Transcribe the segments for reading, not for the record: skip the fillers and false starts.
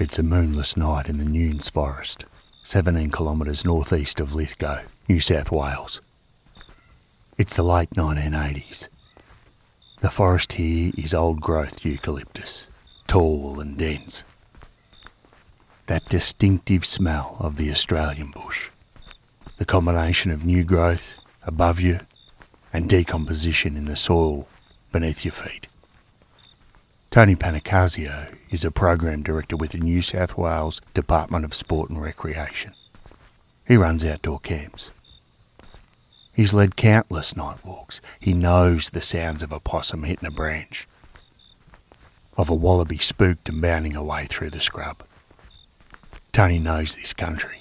It's a moonless night in the Nunes Forest, 17 kilometres northeast of Lithgow, New South Wales. It's the late 1980s. The forest here is old-growth eucalyptus, tall and dense. That distinctive smell of the Australian bush, the combination of new growth above you and decomposition in the soil beneath your feet. Tony Panicasio is a program director with the New South Wales Department of Sport and Recreation. He runs outdoor camps. He's led countless night walks. He knows the sounds of a possum hitting a branch, of a wallaby spooked and bounding away through the scrub. Tony knows this country.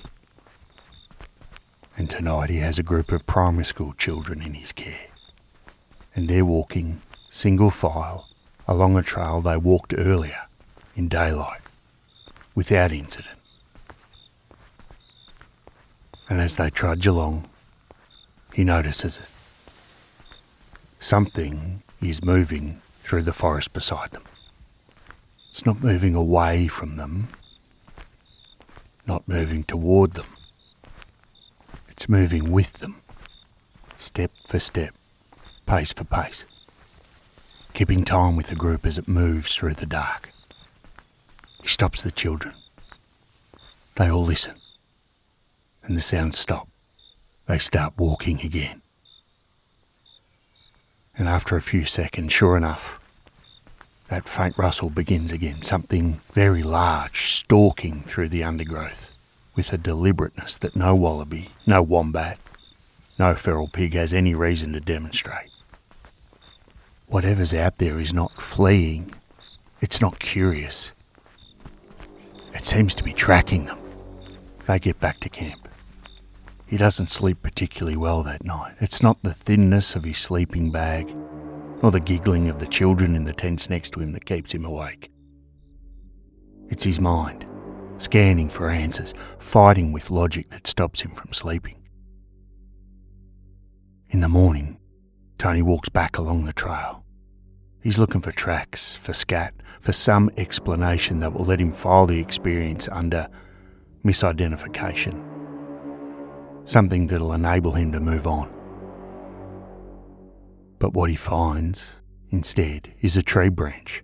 And tonight he has a group of primary school children in his care. And they're walking single file along a trail they walked earlier in daylight, without incident. And as they trudge along, he notices it. Something is moving through the forest beside them. It's not moving away from them, not moving toward them. It's moving with them, step for step, pace for pace, keeping time with the group as it moves through the dark. He stops the children. They all listen, and the sounds stop. They start walking again. And after a few seconds, sure enough, that faint rustle begins again, something very large stalking through the undergrowth with a deliberateness that no wallaby, no wombat, no feral pig has any reason to demonstrate. Whatever's out there is not fleeing, it's not curious. It seems to be tracking them. They get back to camp. He doesn't sleep particularly well that night. It's not the thinness of his sleeping bag, nor the giggling of the children in the tents next to him that keeps him awake. It's his mind, scanning for answers, fighting with logic that stops him from sleeping. In the morning, Tony walks back along the trail. He's looking for tracks, for scat, for some explanation that will let him file the experience under misidentification. Something that'll enable him to move on. But what he finds, instead, is a tree branch,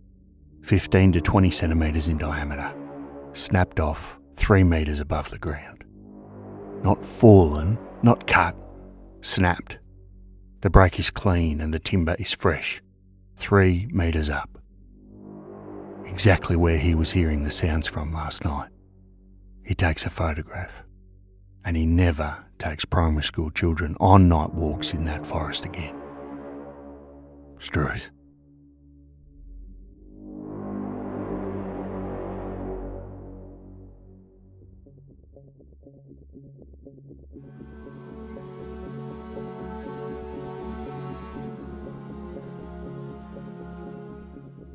15 to 20 centimetres in diameter, snapped off 3 metres above the ground. Not fallen, not cut, snapped. The break is clean and the timber is fresh, 3 metres up. Exactly where he was hearing the sounds from last night. He takes a photograph, and he never takes primary school children on night walks in that forest again. Strewth.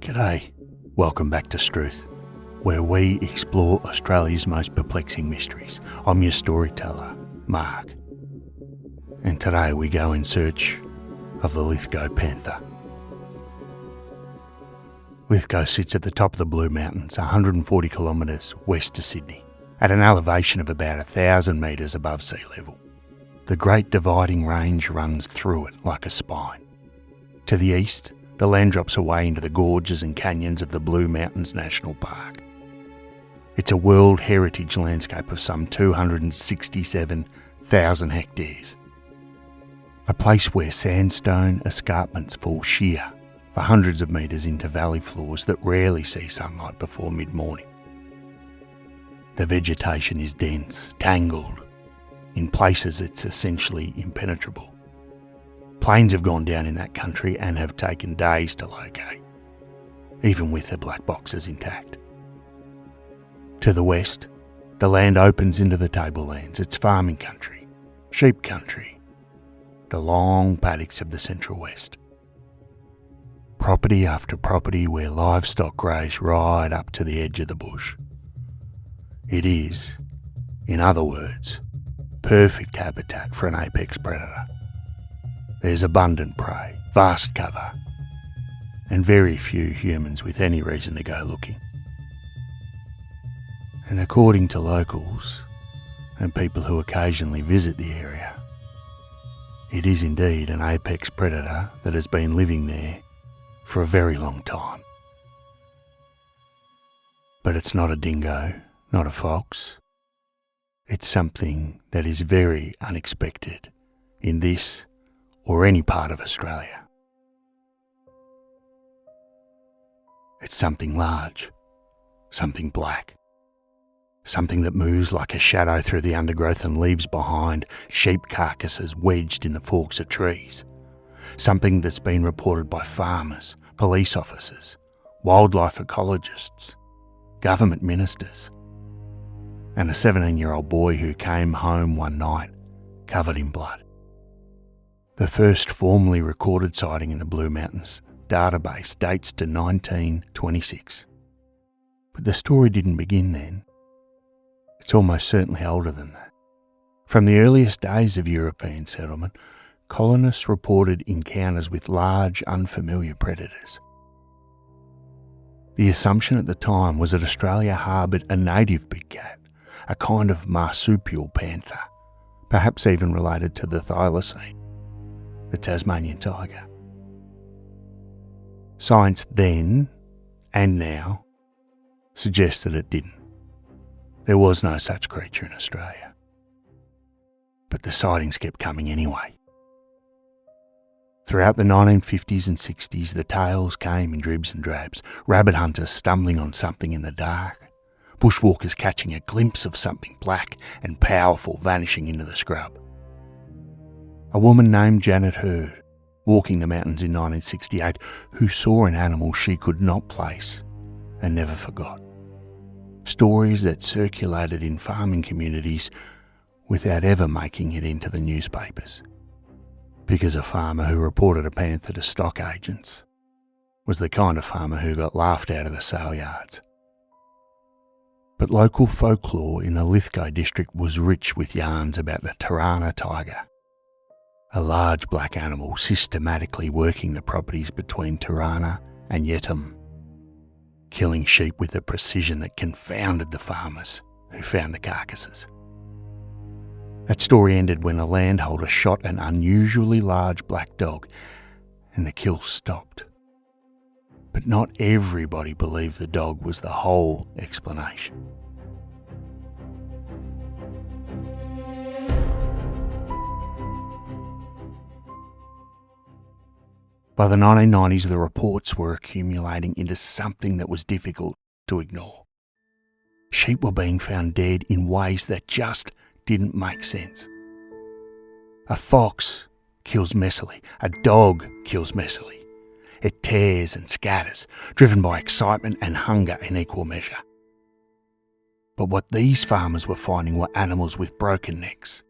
G'day, welcome back to Strewth, where we explore Australia's most perplexing mysteries. I'm your storyteller, Mark, and today we go in search of the Lithgow Panther. Lithgow sits at the top of the Blue Mountains, 140 kilometres west of Sydney, at an elevation of about 1,000 metres above sea level. The Great Dividing Range runs through it like a spine. To the east, the land drops away into the gorges and canyons of the Blue Mountains National Park. It's a World Heritage landscape of some 267,000 hectares. A place where sandstone escarpments fall sheer for hundreds of metres into valley floors that rarely see sunlight before mid-morning. The vegetation is dense, tangled. In places it's essentially impenetrable. Planes have gone down in that country and have taken days to locate, even with the black boxes intact. To the west, the land opens into the tablelands. It's farming country, sheep country, the long paddocks of the Central West. Property after property where livestock graze right up to the edge of the bush. It is, in other words, perfect habitat for an apex predator. There's abundant prey, vast cover, and very few humans with any reason to go looking. And according to locals and people who occasionally visit the area, it is indeed an apex predator that has been living there for a very long time. But it's not a dingo, not a fox. It's something that is very unexpected in this or any part of Australia. It's something large, something black, something that moves like a shadow through the undergrowth and leaves behind sheep carcasses wedged in the forks of trees. Something that's been reported by farmers, police officers, wildlife ecologists, government ministers, and a 17-year-old boy who came home one night covered in blood. The first formally recorded sighting in the Blue Mountains database dates to 1926. But the story didn't begin then. It's almost certainly older than that. From the earliest days of European settlement, colonists reported encounters with large, unfamiliar predators. The assumption at the time was that Australia harboured a native big cat, a kind of marsupial panther, perhaps even related to the thylacine, the Tasmanian tiger. Science then, and now, suggests that it didn't. There was no such creature in Australia. But the sightings kept coming anyway. Throughout the 1950s and 60s, the tales came in dribs and drabs. Rabbit hunters stumbling on something in the dark. Bushwalkers catching a glimpse of something black and powerful vanishing into the scrub. A woman named Janet Hurd, walking the mountains in 1968, who saw an animal she could not place and never forgot. Stories that circulated in farming communities without ever making it into the newspapers. Because a farmer who reported a panther to stock agents was the kind of farmer who got laughed out of the sale yards. But local folklore in the Lithgow district was rich with yarns about the Turana tiger, a large black animal systematically working the properties between Turana and Yetum, killing sheep with a precision that confounded the farmers who found the carcasses. That story ended when a landholder shot an unusually large black dog and the kill stopped. But not everybody believed the dog was the whole explanation. By the 1990s, the reports were accumulating into something that was difficult to ignore. Sheep were being found dead in ways that just didn't make sense. A fox kills messily. A dog kills messily. It tears and scatters, driven by excitement and hunger in equal measure. But what these farmers were finding were animals with broken necks.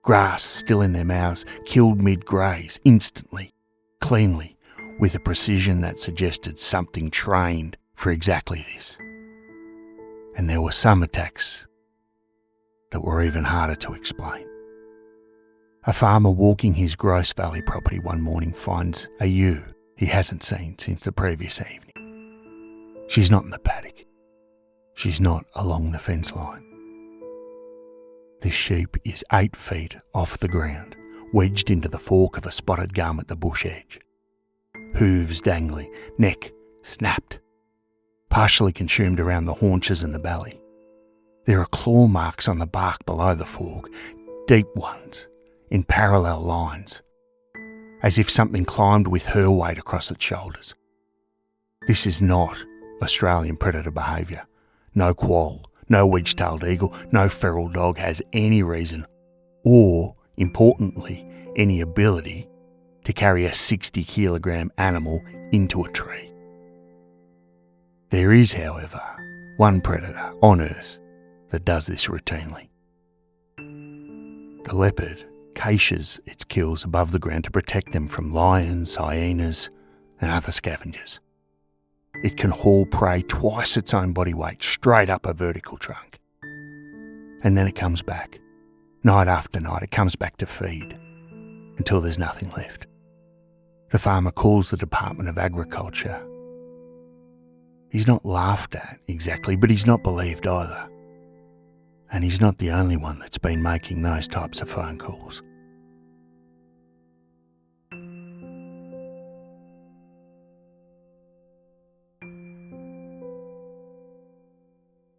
Grass still in their mouths, killed mid-graze, instantly, cleanly, with a precision that suggested something trained for exactly this. And there were some attacks that were even harder to explain. A farmer walking his Gross Valley property one morning finds a ewe he hasn't seen since the previous evening. She's not in the paddock. She's not along the fence line. This sheep is 8 feet off the ground, wedged into the fork of a spotted gum at the bush edge. Hooves dangling, neck snapped, partially consumed around the haunches and the belly. There are claw marks on the bark below the fork, deep ones, in parallel lines, as if something climbed with her weight across its shoulders. This is not Australian predator behaviour. No quoll, no wedge-tailed eagle, no feral dog has any reason or, importantly, any ability to carry a 60-kilogram animal into a tree. There is, however, one predator on Earth that does this routinely. The leopard caches its kills above the ground to protect them from lions, hyenas, and other scavengers. It can haul prey twice its own body weight straight up a vertical trunk. And then it comes back. Night after night, it comes back to feed until there's nothing left. The farmer calls the Department of Agriculture He's not laughed at exactly, but he's not believed either. And he's not the only one that's been making those types of phone calls.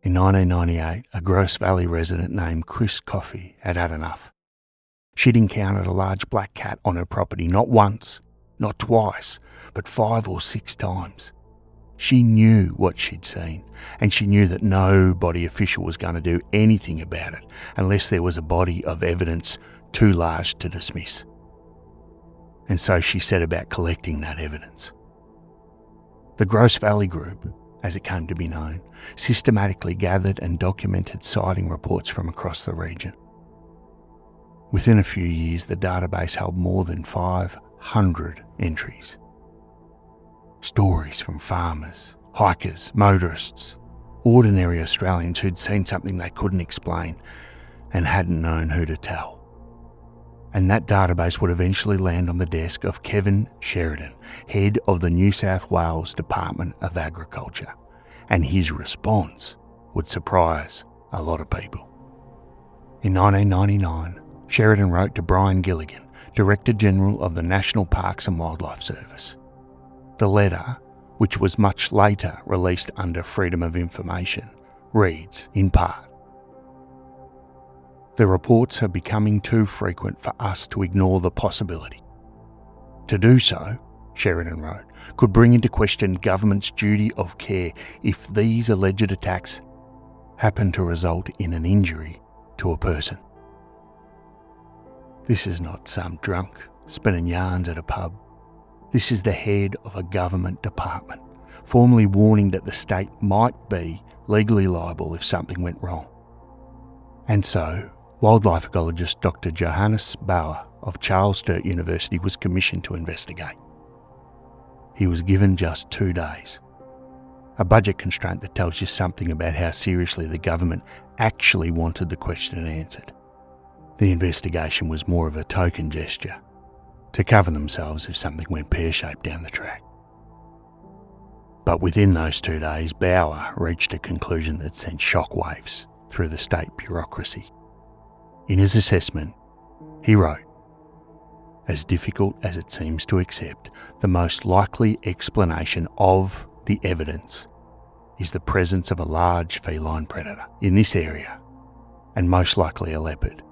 In 1998, a Grosse Valley resident named Chris Coffey had had enough. She'd encountered a large black cat on her property not once, not twice, but 5 or 6 times. She knew what she'd seen, and she knew that no body official was going to do anything about it unless there was a body of evidence too large to dismiss. And so she set about collecting that evidence. The Grosse Valley Group, as it came to be known, systematically gathered and documented sighting reports from across the region. Within a few years, the database held more than 500 entries. Stories from farmers, hikers, motorists, ordinary Australians who'd seen something they couldn't explain and hadn't known who to tell. And that database would eventually land on the desk of Kevin Sheridan, head of the New South Wales Department of Agriculture, and his response would surprise a lot of people. In 1999, Sheridan wrote to Brian Gilligan, Director General of the National Parks and Wildlife Service. The letter, which was much later released under Freedom of Information, reads, in part, "The reports are becoming too frequent for us to ignore the possibility. To do so," Sheridan wrote, "could bring into question government's duty of care if these alleged attacks happen to result in an injury to a person." This is not some drunk spinning yarns at a pub. This is the head of a government department, formally warning that the state might be legally liable if something went wrong. And so, wildlife ecologist Dr. Johannes Bauer of Charles Sturt University was commissioned to investigate. He was given just 2 days. A budget constraint that tells you something about how seriously the government actually wanted the question answered. The investigation was more of a token gesture, to cover themselves if something went pear-shaped down the track. But within those 2 days, Bauer reached a conclusion that sent shockwaves through the state bureaucracy. In his assessment, he wrote, "As difficult as it seems to accept, the most likely explanation of the evidence is the presence of a large feline predator in this area, and most likely a leopard,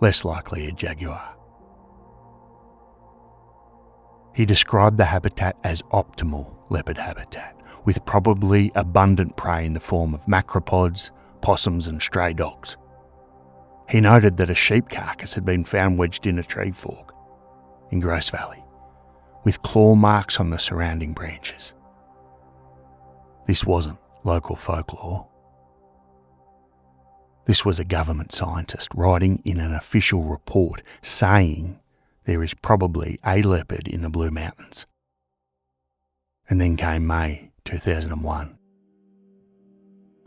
less likely a jaguar." He described the habitat as optimal leopard habitat, with probably abundant prey in the form of macropods, possums and stray dogs. He noted that a sheep carcass had been found wedged in a tree fork in Grosse Valley, with claw marks on the surrounding branches. This wasn't local folklore. This was a government scientist writing in an official report saying there is probably a leopard in the Blue Mountains. And then came May 2001.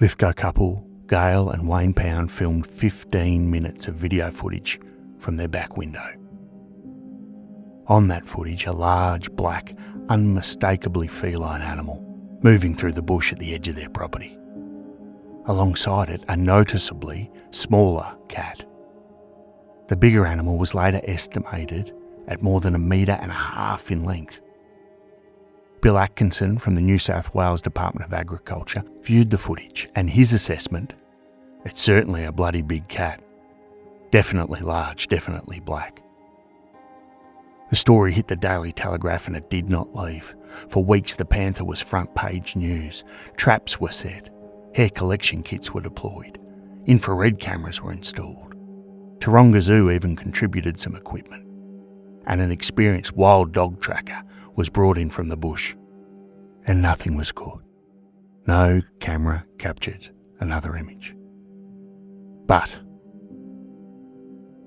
Lithgow couple Gail and Wayne Pound filmed 15 minutes of video footage from their back window. On that footage, a large, black, unmistakably feline animal moving through the bush at the edge of their property. Alongside it, a noticeably smaller cat. The bigger animal was later estimated at more than 1.5 meters in length. Bill Atkinson from the New South Wales Department of Agriculture viewed the footage, and his assessment, it's certainly a bloody big cat. Definitely large, definitely black. The story hit the Daily Telegraph and it did not leave. For weeks the panther was front page news. Traps were set. Hair collection kits were deployed. Infrared cameras were installed. Taronga Zoo even contributed some equipment. And an experienced wild dog tracker was brought in from the bush. And nothing was caught. No camera captured another image. But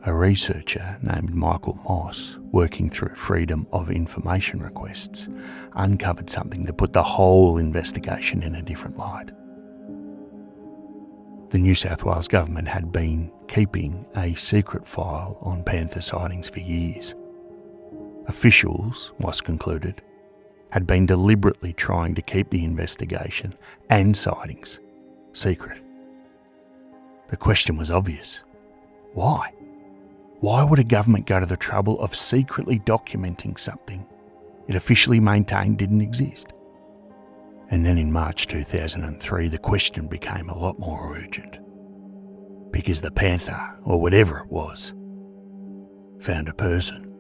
a researcher named Michael Moss, working through Freedom of Information requests, uncovered something that put the whole investigation in a different light. The New South Wales government had been keeping a secret file on panther sightings for years. Officials, Moss concluded, had been deliberately trying to keep the investigation and sightings secret. The question was obvious. Why? Why would a government go to the trouble of secretly documenting something it officially maintained didn't exist? And then in March 2003, the question became a lot more urgent. Because the Panther, or whatever it was, found a person.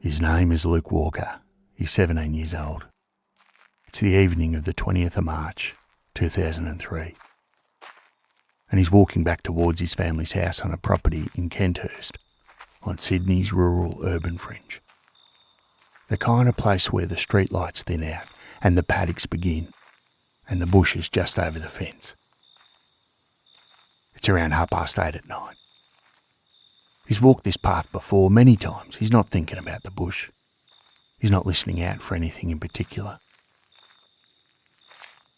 His name is Luke Walker. He's 17 years old. It's the evening of the 20th of March, 2003. And he's walking back towards his family's house on a property in Kenthurst, on Sydney's rural urban fringe. The kind of place where the streetlights thin out and the paddocks begin, and the bush is just over the fence. It's around 8:30 at night. He's walked this path before many times. He's not thinking about the bush. He's not listening out for anything in particular.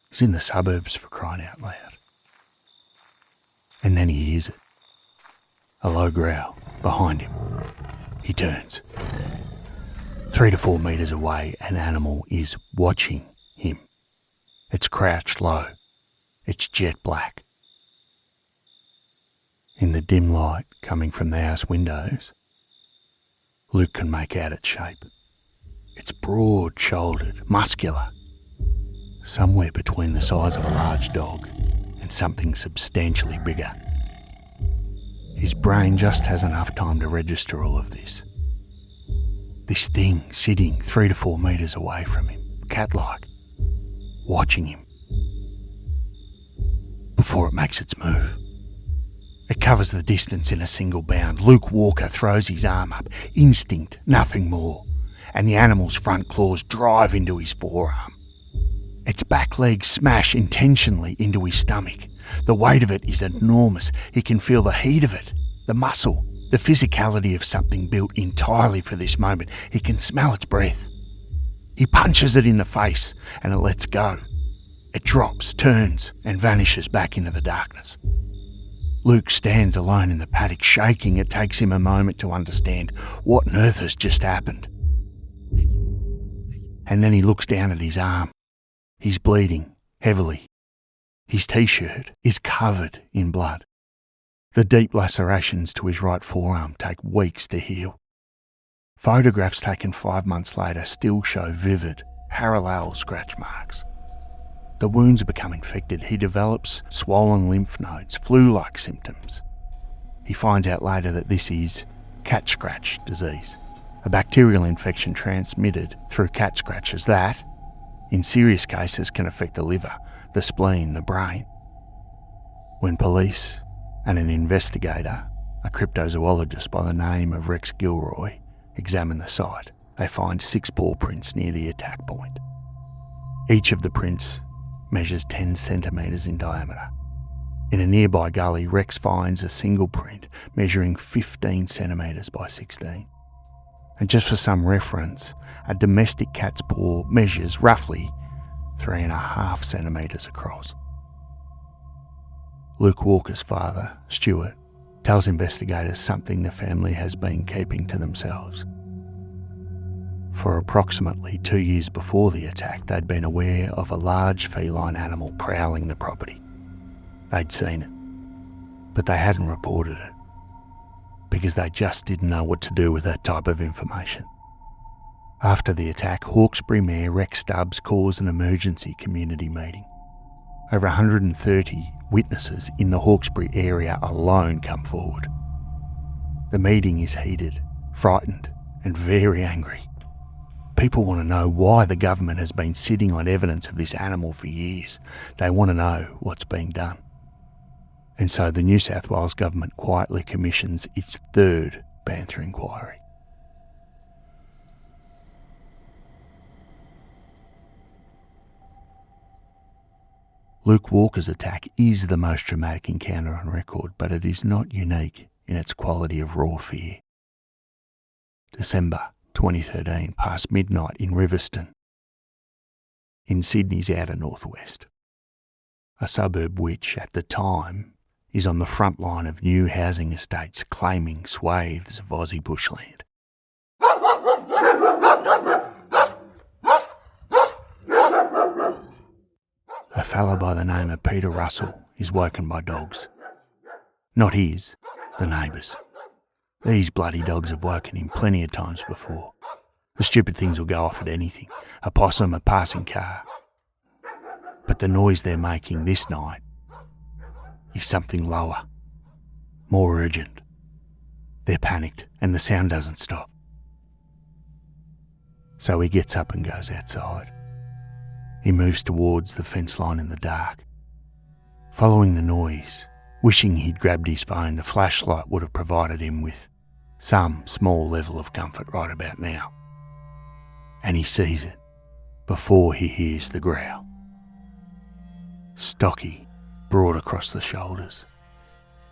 He's in the suburbs, for crying out loud. And then he hears it. A low growl behind him. He turns. 3 to 4 metres away, an animal is watching him. It's crouched low. It's jet black. In the dim light coming from the house windows, Luke can make out its shape. It's broad-shouldered, muscular, somewhere between the size of a large dog and something substantially bigger. His brain just has enough time to register all of this. This thing sitting 3 to 4 metres away from him, cat-like, watching him, before it makes its move. It covers the distance in a single bound. Luke Walker throws his arm up. Instinct, nothing more. And the animal's front claws drive into his forearm. Its back legs smash intentionally into his stomach. The weight of it is enormous. He can feel the heat of it, the muscle, the physicality of something built entirely for this moment. He can smell its breath. He punches it in the face and it lets go. It drops, turns, and vanishes back into the darkness. Luke stands alone in the paddock, shaking. It takes him a moment to understand what on earth has just happened. And then he looks down at his arm. He's bleeding heavily. His t-shirt is covered in blood. The deep lacerations to his right forearm take weeks to heal. Photographs taken 5 months later still show vivid, parallel scratch marks. The wounds become infected. He develops swollen lymph nodes, flu-like symptoms. He finds out later that this is cat scratch disease, a bacterial infection transmitted through cat scratches that, in serious cases, can affect the liver, the spleen, the brain. When police and an investigator, a cryptozoologist by the name of Rex Gilroy, examine the site, they find 6 paw prints near the attack point. Each of the prints measures 10 centimetres in diameter. In a nearby gully, Rex finds a single print measuring 15 centimetres by 16. And just for some reference, a domestic cat's paw measures roughly 3.5 centimetres across. Luke Walker's father, Stuart, tells investigators something the family has been keeping to themselves. For approximately 2 years before the attack, they'd been aware of a large feline animal prowling the property. They'd seen it, but they hadn't reported it, because they just didn't know what to do with that type of information. After the attack, Hawkesbury Mayor Rex Stubbs calls an emergency community meeting. Over 130 witnesses in the Hawkesbury area alone come forward. The meeting is heated, frightened, and very angry. People want to know why the government has been sitting on evidence of this animal for years. They want to know what's being done. And so the New South Wales government quietly commissions its 3rd Panther inquiry. Luke Walker's attack is the most dramatic encounter on record, but it is not unique in its quality of raw fear. December 2013, past midnight in Riverstone, in Sydney's outer northwest, a suburb which, at the time, is on the front line of new housing estates claiming swathes of Aussie bushland. A fella by the name of Peter Russell is woken by dogs. Not his, the neighbours'. These bloody dogs have woken him plenty of times before. The stupid things will go off at anything, a possum, a passing car. But the noise they're making this night is something lower, more urgent. They're panicked and the sound doesn't stop. So he gets up and goes outside. He moves towards the fence line in the dark. Following the noise, wishing he'd grabbed his phone, the flashlight would have provided him with some small level of comfort right about now. And he sees it before he hears the growl. Stocky, broad across the shoulders.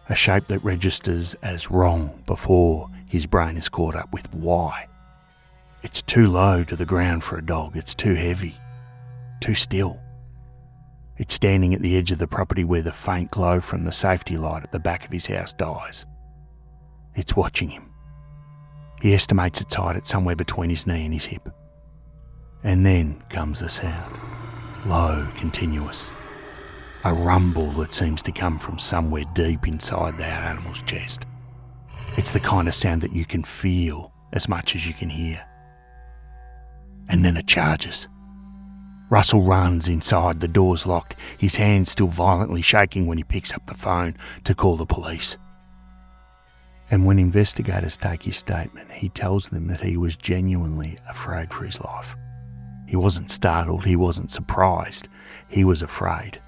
A shape that registers as wrong before his brain is caught up with why. It's too low to the ground for a dog. It's too heavy, too still. It's standing at the edge of the property where the faint glow from the safety light at the back of his house dies. It's watching him. He estimates its height at somewhere between his knee and his hip. And then comes the sound. Low, continuous. A rumble that seems to come from somewhere deep inside that animal's chest. It's the kind of sound that you can feel as much as you can hear. And then it charges. Russell runs inside, the door's locked, his hands still violently shaking when he picks up the phone to call the police. And when investigators take his statement, he tells them that he was genuinely afraid for his life. He wasn't startled, he wasn't surprised, he was afraid.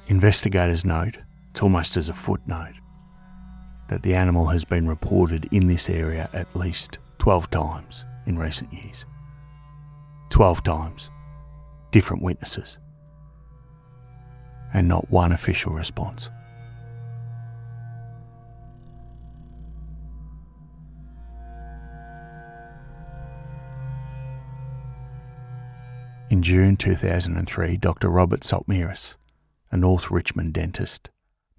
Investigators note, it's almost as a footnote, that the animal has been reported in this area at least 12 times in recent years. 12 times. Different witnesses. And not one official response. In June 2003, Dr. Robert Saltmiris, a North Richmond dentist,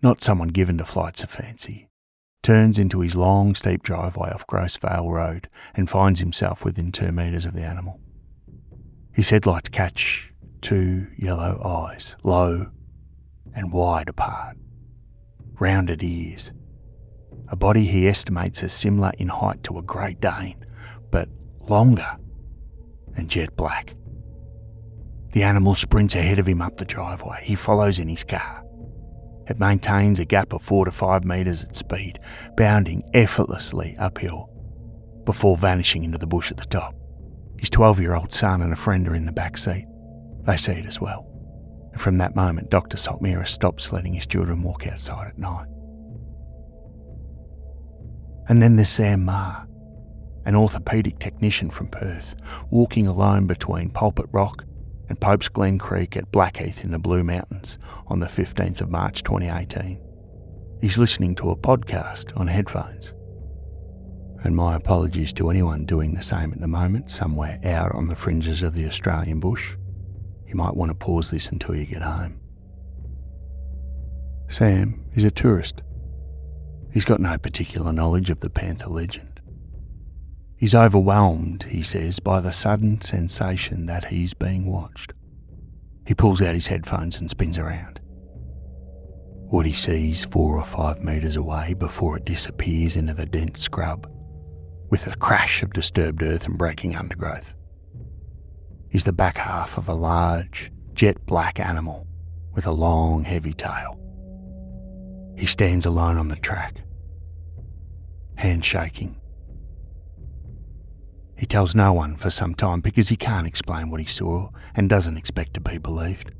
not someone given to flights of fancy, turns into his long, steep driveway off Grosvale Road and finds himself within 2 metres of the animal. His headlights catch 2 yellow eyes, low and wide apart, rounded ears, a body he estimates as similar in height to a Great Dane, but longer and jet black. The animal sprints ahead of him up the driveway. He follows in his car. It maintains a gap of 4 to 5 metres at speed, bounding effortlessly uphill, before vanishing into the bush at the top. His 12-year-old son and a friend are in the back seat. They see it as well. And from that moment, Dr. Saltmiris stops letting his children walk outside at night. And then there's Sam Marr, an orthopaedic technician from Perth, walking alone between Pulpit Rock and Pope's Glen Creek at Blackheath in the Blue Mountains on the 15th of March 2018. He's listening to a podcast on headphones. And my apologies to anyone doing the same at the moment, somewhere out on the fringes of the Australian bush. You might want to pause this until you get home. Sam is a tourist. He's got no particular knowledge of the panther legend. He's overwhelmed, he says, by the sudden sensation that he's being watched. He pulls out his headphones and spins around. What he sees 4 or 5 metres away before it disappears into the dense scrub, with a crash of disturbed earth and breaking undergrowth, is the back half of a large, jet black animal with a long, heavy tail. He stands alone on the track, hands shaking. He tells no one for some time because he can't explain what he saw and doesn't expect to be believed.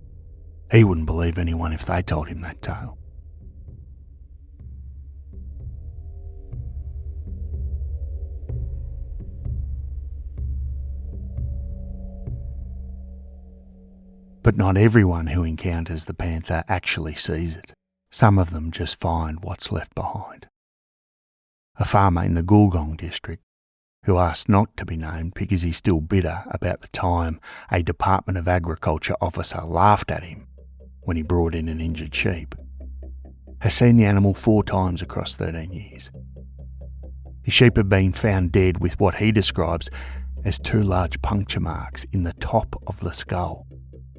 He wouldn't believe anyone if they told him that tale. But not everyone who encounters the panther actually sees it. Some of them just find what's left behind. A farmer in the Goolgong district, who asked not to be named because he's still bitter about the time a Department of Agriculture officer laughed at him when he brought in an injured sheep, has seen the animal 4 times across 13 years. His sheep have been found dead with what he describes as 2 large puncture marks in the top of the skull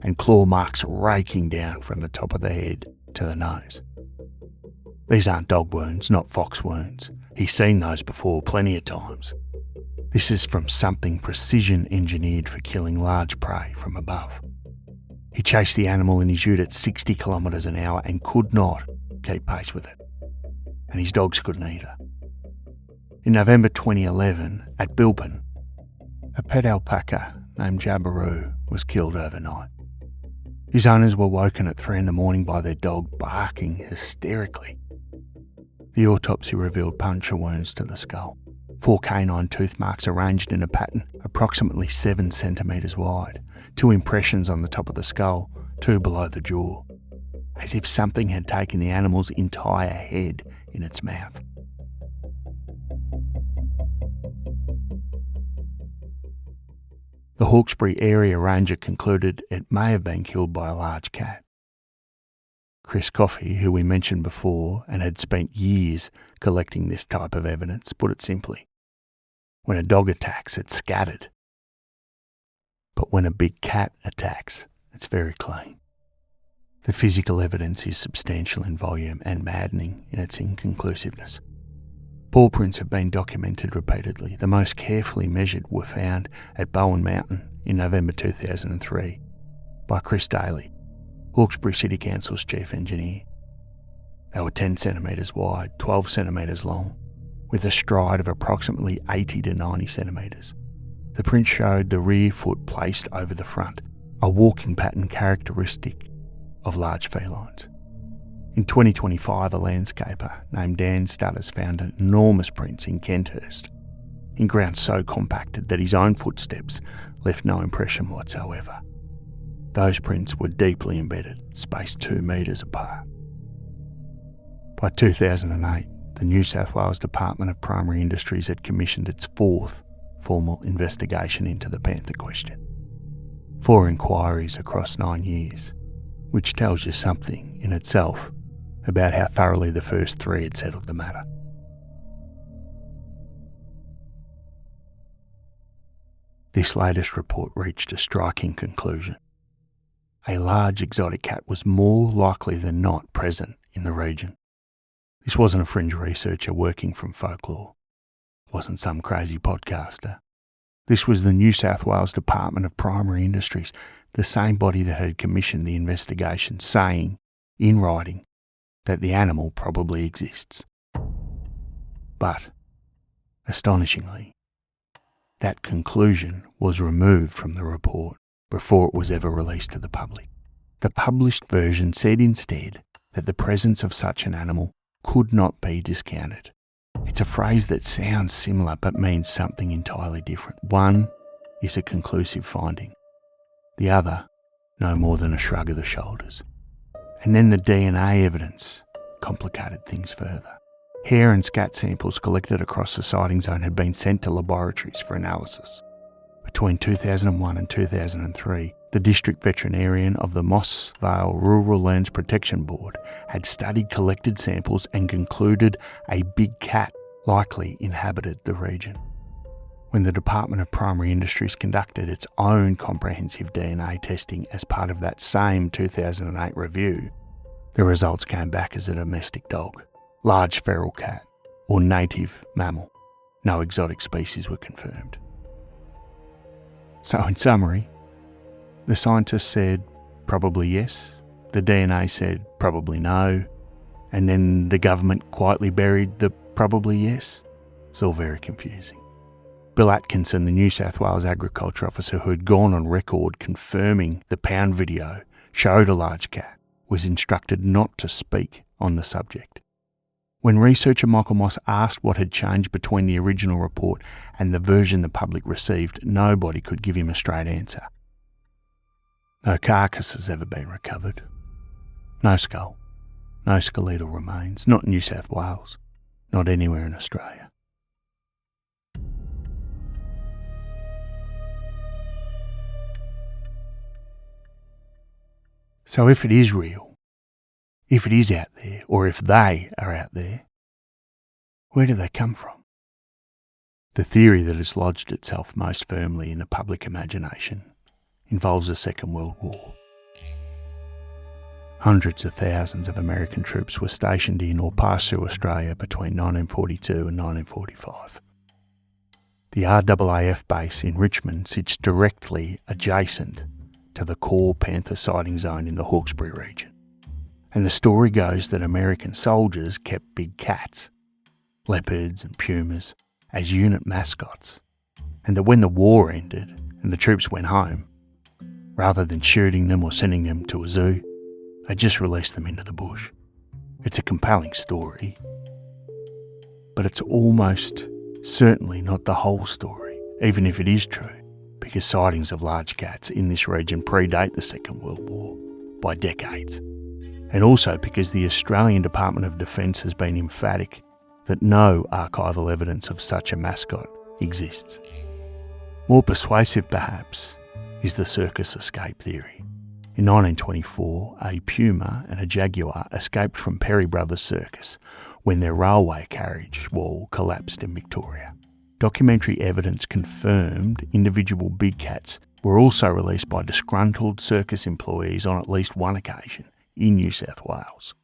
and claw marks raking down from the top of the head to the nose. These aren't dog wounds, not fox wounds. He's seen those before plenty of times. This is from something precision engineered for killing large prey from above. He chased the animal in his ute at 60 kilometres an hour and could not keep pace with it. And his dogs couldn't either. In November 2011, at Bilpin, a pet alpaca named Jabiru was killed overnight. His owners were woken at 3 a.m. by their dog barking hysterically. The autopsy revealed puncture wounds to the skull, 4 canine tooth marks arranged in a pattern approximately 7 centimetres wide, 2 impressions on the top of the skull, 2 below the jaw, as if something had taken the animal's entire head in its mouth. The Hawkesbury area ranger concluded it may have been killed by a large cat. Chris Coffey, who we mentioned before and had spent years collecting this type of evidence, put it simply: when a dog attacks, it's scattered. But when a big cat attacks, it's very clean. The physical evidence is substantial in volume and maddening in its inconclusiveness. Paw prints have been documented repeatedly. The most carefully measured were found at Bowen Mountain in November 2003 by Chris Daly, Hawkesbury City Council's chief engineer. They were 10 centimetres wide, 12 centimetres long, with a stride of approximately 80 to 90 centimetres. The print showed the rear foot placed over the front, a walking pattern characteristic of large felines. In 2025, a landscaper named Dan Stutters found enormous prints in Kenthurst, in ground so compacted that his own footsteps left no impression whatsoever. Those prints were deeply embedded, spaced 2 metres apart. By 2008, the New South Wales Department of Primary Industries had commissioned its 4th formal investigation into the panther question. 4 inquiries across 9 years, which tells you something in itself about how thoroughly the first 3 had settled the matter. This latest report reached a striking conclusion. A large exotic cat was more likely than not present in the region. This wasn't a fringe researcher working from folklore. It wasn't some crazy podcaster. This was the New South Wales Department of Primary Industries, the same body that had commissioned the investigation, saying, in writing, that the animal probably exists. But, astonishingly, that conclusion was removed from the report before it was ever released to the public. The published version said instead that the presence of such an animal could not be discounted. It's a phrase that sounds similar but means something entirely different. One is a conclusive finding. The other, no more than a shrug of the shoulders. And then the DNA evidence complicated things further. Hair and scat samples collected across the sighting zone had been sent to laboratories for analysis. Between 2001 and 2003, the district veterinarian of the Moss Vale Rural Lands Protection Board had studied collected samples and concluded a big cat likely inhabited the region. When the Department of Primary Industries conducted its own comprehensive DNA testing as part of that same 2008 review, the results came back as a domestic dog, large feral cat, or native mammal. No exotic species were confirmed. So in summary, the scientists said probably yes, the DNA said probably no, and then the government quietly buried the probably yes. It's all very confusing. Bill Atkinson, the New South Wales Agriculture Officer who had gone on record confirming the pound video showed a large cat, was instructed not to speak on the subject. When researcher Michael Moss asked what had changed between the original report and the version the public received, nobody could give him a straight answer. No carcass has ever been recovered. No skull. No skeletal remains. Not in New South Wales. Not anywhere in Australia. So if it is real, If it is out there, or if they are out there, where do they come from? The theory that has lodged itself most firmly in the public imagination involves the Second World War. Hundreds of thousands of American troops were stationed in or passed through Australia between 1942 and 1945. The RAAF base in Richmond sits directly adjacent to the core Panther sighting zone in the Hawkesbury region. And the story goes that American soldiers kept big cats, leopards and pumas, as unit mascots, and that when the war ended and the troops went home, rather than shooting them or sending them to a zoo, they just released them into the bush. It's a compelling story, but it's almost certainly not the whole story, even if it is true, because sightings of large cats in this region predate the Second World War by decades, and also because the Australian Department of Defence has been emphatic that no archival evidence of such a mascot exists. More persuasive, perhaps, is the circus escape theory. In 1924, a puma and a jaguar escaped from Perry Brothers Circus when their railway carriage wall collapsed in Victoria. Documentary evidence confirmed individual big cats were also released by disgruntled circus employees on at least one occasion in New South Wales.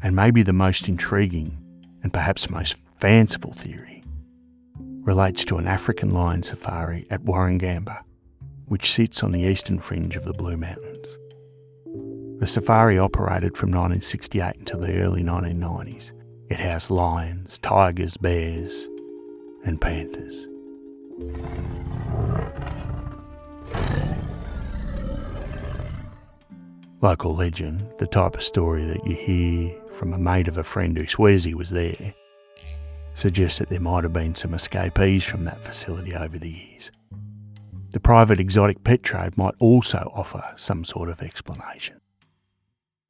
And maybe the most intriguing and perhaps most fanciful theory relates to an African lion safari at Warragamba, which sits on the eastern fringe of the Blue Mountains. The safari operated from 1968 until the early 1990s. It housed lions, tigers, bears, and panthers. Local legend, the type of story that you hear from a mate of a friend who swears he was there, suggests that there might have been some escapees from that facility over the years. The private exotic pet trade might also offer some sort of explanation.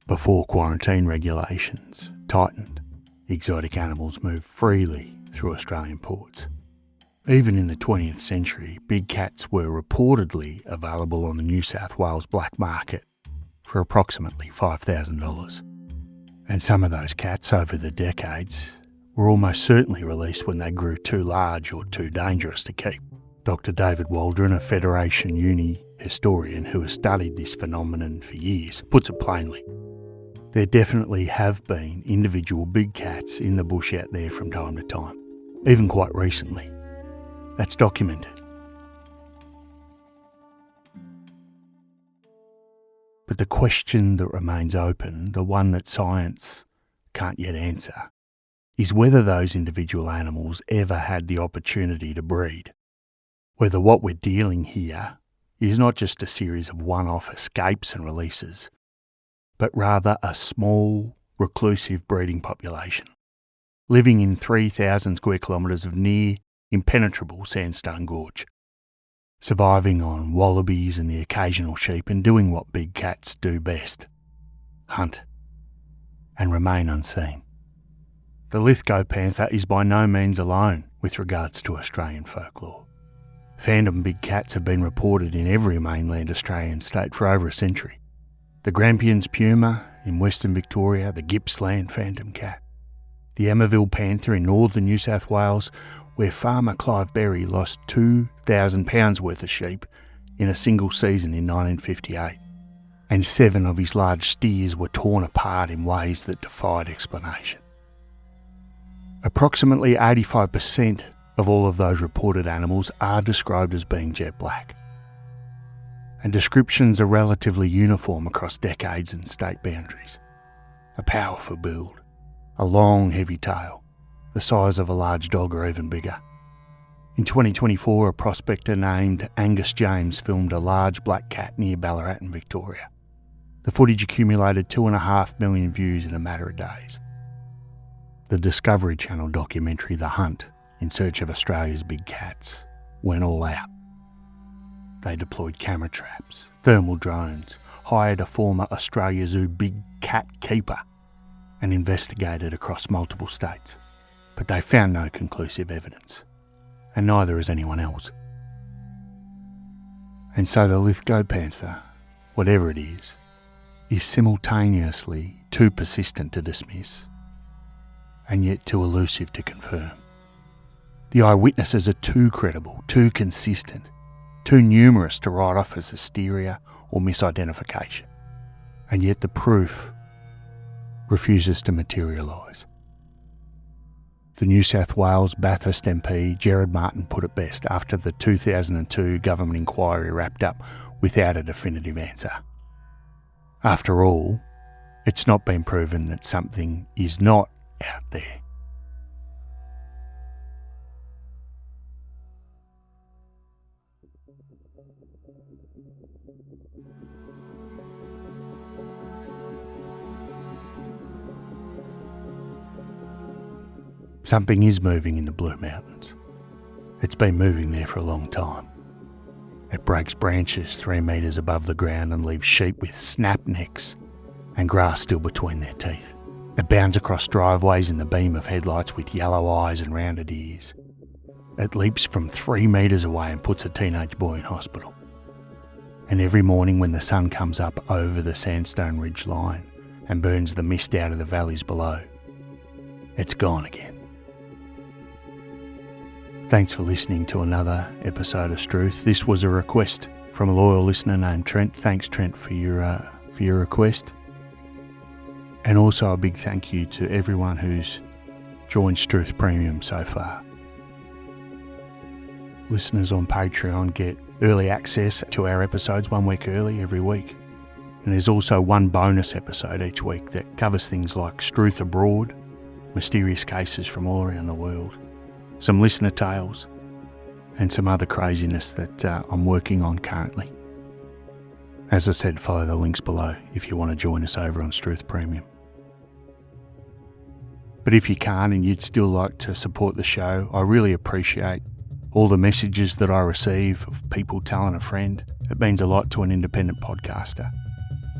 Before quarantine regulations tightened, exotic animals moved freely through Australian ports. Even in the 20th century, big cats were reportedly available on the New South Wales black market for approximately $5,000. And some of those cats over the decades were almost certainly released when they grew too large or too dangerous to keep. Dr. David Waldron, a Federation Uni historian who has studied this phenomenon for years, puts it plainly. There definitely have been individual big cats in the bush out there from time to time, even quite recently. That's documented. But the question that remains open, the one that science can't yet answer, is whether those individual animals ever had the opportunity to breed. Whether what we're dealing here is not just a series of one-off escapes and releases, but rather a small, reclusive breeding population, living in 3,000 square kilometres of near, impenetrable sandstone gorge, surviving on wallabies and the occasional sheep and doing what big cats do best, hunt, and remain unseen. The Lithgow Panther is by no means alone with regards to Australian folklore. Phantom big cats have been reported in every mainland Australian state for over a century. The Grampians puma in Western Victoria, the Gippsland phantom cat, the Emmaville panther in northern New South Wales, where farmer Clive Berry lost 2,000 pounds worth of sheep in a single season in 1958, and 7 of his large steers were torn apart in ways that defied explanation. Approximately 85% of all of those reported animals are described as being jet black, and descriptions are relatively uniform across decades and state boundaries. A powerful build, a long heavy tail, the size of a large dog or even bigger. In 2024, a prospector named Angus James filmed a large black cat near Ballarat in Victoria. The footage accumulated 2.5 million views in a matter of days. The Discovery Channel documentary The Hunt, in search of Australia's big cats, went all out. They deployed camera traps, thermal drones, hired a former Australia Zoo big cat keeper, and investigated across multiple states. But they found no conclusive evidence, and neither has anyone else. And so the Lithgow Panther, whatever it is is simultaneously too persistent to dismiss and yet too elusive to confirm. The eyewitnesses are too credible, too consistent, too numerous to write off as hysteria or misidentification, and yet the proof refuses to materialise. The New South Wales Bathurst MP Gerard Martin put it best after the 2002 government inquiry wrapped up without a definitive answer. After all, it's not been proven that something is not out there. Something is moving in the Blue Mountains. It's been moving there for a long time. It breaks branches 3 metres above the ground and leaves sheep with snap necks and grass still between their teeth. It bounds across driveways in the beam of headlights with yellow eyes and rounded ears. It leaps from 3 metres away and puts a teenage boy in hospital. And every morning when the sun comes up over the sandstone ridge line and burns the mist out of the valleys below, it's gone again. Thanks for listening to another episode of Strewth. This was a request from a loyal listener named Trent. Thanks, Trent, for your request. And also a big thank you to everyone who's joined Strewth Premium so far. Listeners on Patreon get early access to our episodes 1 week early every week. And there's also one bonus episode each week that covers things like Strewth abroad, mysterious cases from all around the world, some listener tales, and some other craziness that I'm working on currently. As I said, follow the links below if you want to join us over on Strewth Premium. But if you can't and you'd still like to support the show, I really appreciate all the messages that I receive of people telling a friend. It means a lot to an independent podcaster.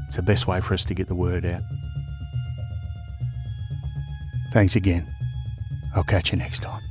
It's the best way for us to get the word out. Thanks again. I'll catch you next time.